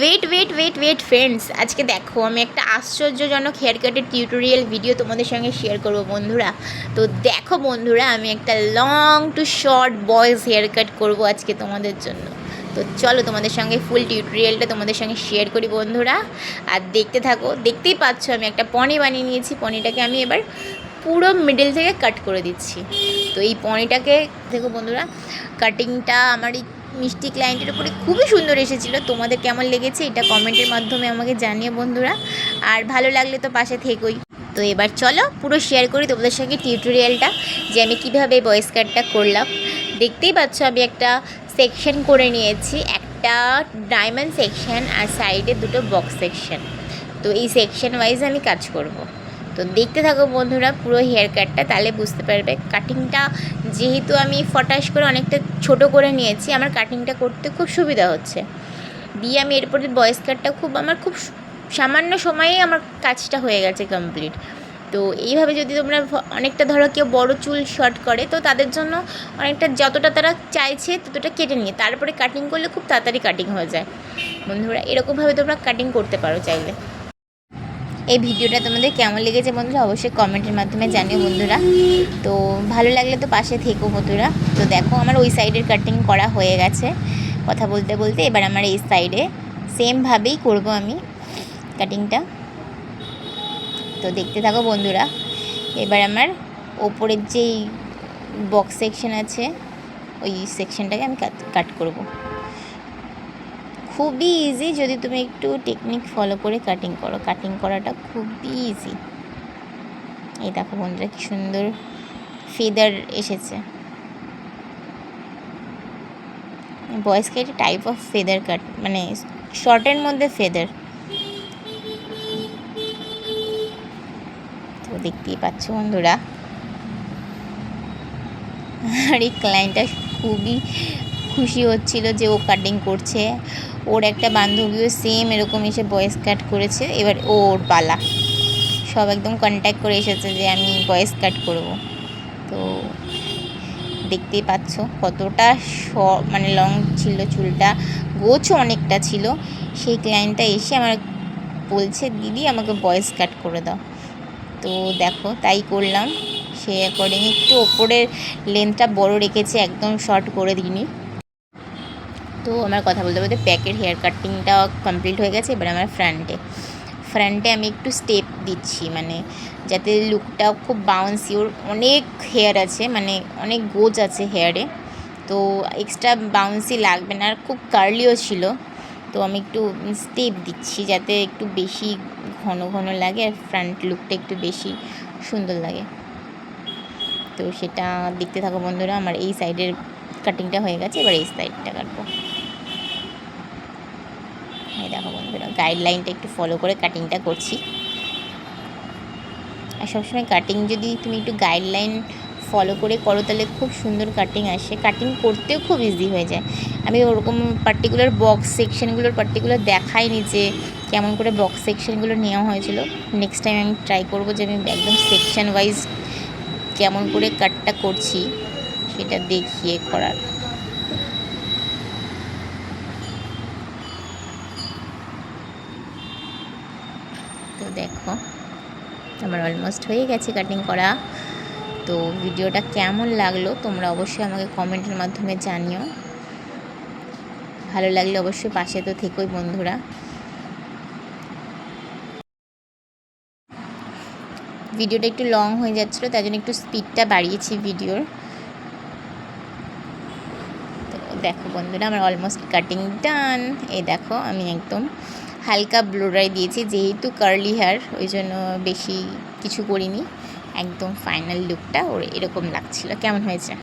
Wait friends, আজকে দেখো আমি একটা আশ্চর্যজনক হেয়ার কাটের টিউটোরিয়াল ভিডিও তোমাদের সঙ্গে শেয়ার করব বন্ধুরা। তো দেখো বন্ধুরা, আমি একটা long to short boys hair cut করবো আজকে তোমাদের জন্য। তো চলো তোমাদের সঙ্গে ফুল টিউটোরিয়ালটা তোমাদের সঙ্গে শেয়ার করি বন্ধুরা, আর দেখতে থাকো। দেখতেই পাচ্ছ আমি একটা পনি বানিয়ে নিয়েছি। পনিটাকে আমি এবার পুরো মিডল থেকে কাট করে দিচ্ছি। তো এই পনিটাকে দেখো বন্ধুরা, কাটিংটা আমার এই মিষ্টি ক্লায়েন্টের উপরে খুবই সুন্দর এসেছিলো। তোমাদের কেমন লেগেছে এটা কমেন্টের মাধ্যমে আমাকে জানিয়ে বন্ধুরা, আর ভালো লাগলে তো পাশে থেকোই। তো এবার চলো পুরো শেয়ার করি তোমাদের সঙ্গে টিউটোরিয়ালটা, যে আমি কীভাবে ভয়েস কাটটা করলাম। দেখতেই পাচ্ছ আমি একটা সেকশন করে নিয়েছি, একটা ডায়মন্ড সেকশন আর সাইডে দুটো বক্স সেকশন। তো এই সেকশন ওয়াইজ আমি কাজ করব। তো দেখতে থাকো বন্ধুরা পুরো হেয়ার কাটটা, তাহলে বুঝতে পারবে। কাটিংটা যেহেতু আমি ফটাস করে অনেকটা ছোট করে নিয়েছি, আমার কাটিংটা করতে খুব সুবিধা হচ্ছে। দিয়ে আমি এরপরে ভয়েস কাটটা আমার খুব সামান্য সময়েই আমার কাজটা হয়ে গেছে কমপ্লিট। তো এইভাবে যদি তোমরা অনেকটা ধরো কেউ বড় চুল শর্ট করে, তো তাদের জন্য অনেকটা যতটা তারা চাইছে ততটা কেটে নিয়ে তারপরে কাটিং করলে খুব তাড়াতাড়ি কাটিং হয়ে যায় বন্ধুরা। এরকমভাবে তোমরা কাটিং করতে পারো চাইলে। এই ভিডিওটা তোমাদের কেমন লেগেছে বন্ধুরা অবশ্যই কমেন্টের মাধ্যমে জানিও বন্ধুরা। তো ভালো লাগলে তো পাশে থেকো বন্ধুরা। তো দেখো আমার ওই সাইডের কাটিং করা হয়ে গেছে কথা বলতে বলতে। এবার আমার এই সাইডে সেমভাবেই করব আমি কাটিংটা। তো দেখতে থাকো বন্ধুরা। এবার আমার ওপরের যেই বক্স সেকশন আছে ওই সেকশনটাকে আমি কাট করব। খুবই ইজি যদি তুমি একটু টেকনিক ফলো করে কাটিং করো। কাটিং করাটা খুবই ইজি। এই দেখো বন্ধুরা কি সুন্দর ফেদার এসেছে। Boys cut type of feather cut, মানে শর্টের মধ্যে ফেদার। তো দেখতেই পাচ্ছ বন্ধুরা, আর এই ক্লায়েন্টটা খুবই খুশি হচ্ছিল যে ও কাটিং করছে। ওর একটা বান্ধবীও সেম এরকম এসে ভয়েস কাট করেছে। এবার ওর পালা, সব একদম কন্ট্যাক্ট করে এসেছে যে আমি ভয়েস কাট করব। তো দেখতেই পাচ্ছ কতটা মানে লং ছিল চুলটা, গোছও অনেকটা ছিল। সেই ক্লায়েন্টটা এসে আমার বলছে দিদি আমাকে ভয়েস কাট করে দাও। তো দেখো তাই করলাম। সে অ্যাকর্ডিং একটু ওপরের লেন্থটা বড় রেখেছে, একদম শর্ট করে দিইনি। তো আমার কথা বলতে বলতে প্যাকের হেয়ার কাটিংটা কমপ্লিট হয়ে গেছে। এবার আমার ফ্রন্টে আমি একটু স্টেপ দিচ্ছি, মানে যাতে লুকটা খুব বাউন্সি। ওর অনেক হেয়ার আছে, মানে অনেক গোজ আছে হেয়ারে, তো এক্সট্রা বাউন্সি লাগবে না। আর খুব কার্লিও ছিল, তো আমি একটু স্টেপ দিচ্ছি যাতে একটু বেশি ঘন ঘন লাগে আর ফ্রন্ট লুকটা একটু বেশি সুন্দর লাগে। তো সেটা দেখতে থাকো বন্ধুরা। আমার এই সাইডের কাটিংটা হয়ে গেছে, এবার এই সাইডটা কাটবো। এই দেখো বন্ধুরা গাইডলাইনটা একটু ফলো করে কাটিংটা করছি। আর সবসময় কাটিং যদি তুমি একটু গাইডলাইন ফলো করে করো তাহলে খুব সুন্দর কাটিং আসে। কাটিং করতেও খুব ইজি হয়ে যায়। আমি ওরকম পার্টিকুলার বক্স সেকশনগুলোর পার্টিকুলার দেখাইনি যে কেমন করে বক্স সেকশনগুলো নেওয়া হয়েছিল। নেক্সট টাইম আমি ট্রাই করবো যে আমি একদম সেকশন ওয়াইজ কেমন করে কাটটা করছি সেটা দেখিয়ে করার। তো দেখো আমার অলমোস্ট হয়ে গেছে কাটিং করা। তো ভিডিওটা কেমন লাগলো তোমরা অবশ্যই আমাকে কমেন্টের মাধ্যমে জানিও। ভালো লাগলে অবশ্যই পাশে তো থেকোই বন্ধুরা। ভিডিওটা একটু লং হয়ে যাচ্ছিলো, তাই জন্য একটু স্পিডটা বাড়িয়েছি ভিডিওর। তো দেখো বন্ধুরা আমার অলমোস্ট কাটিং ডান। এই দেখো আমি একদম হালকা ব্লো ড্রাই দিয়েছি, যেহেতু কার্লি হেয়ার ওই জন্য বেশি কিছু করিনি। একদম ফাইনাল লুকটা ওর এরকম লাগছিল। কেমন হয়েছে?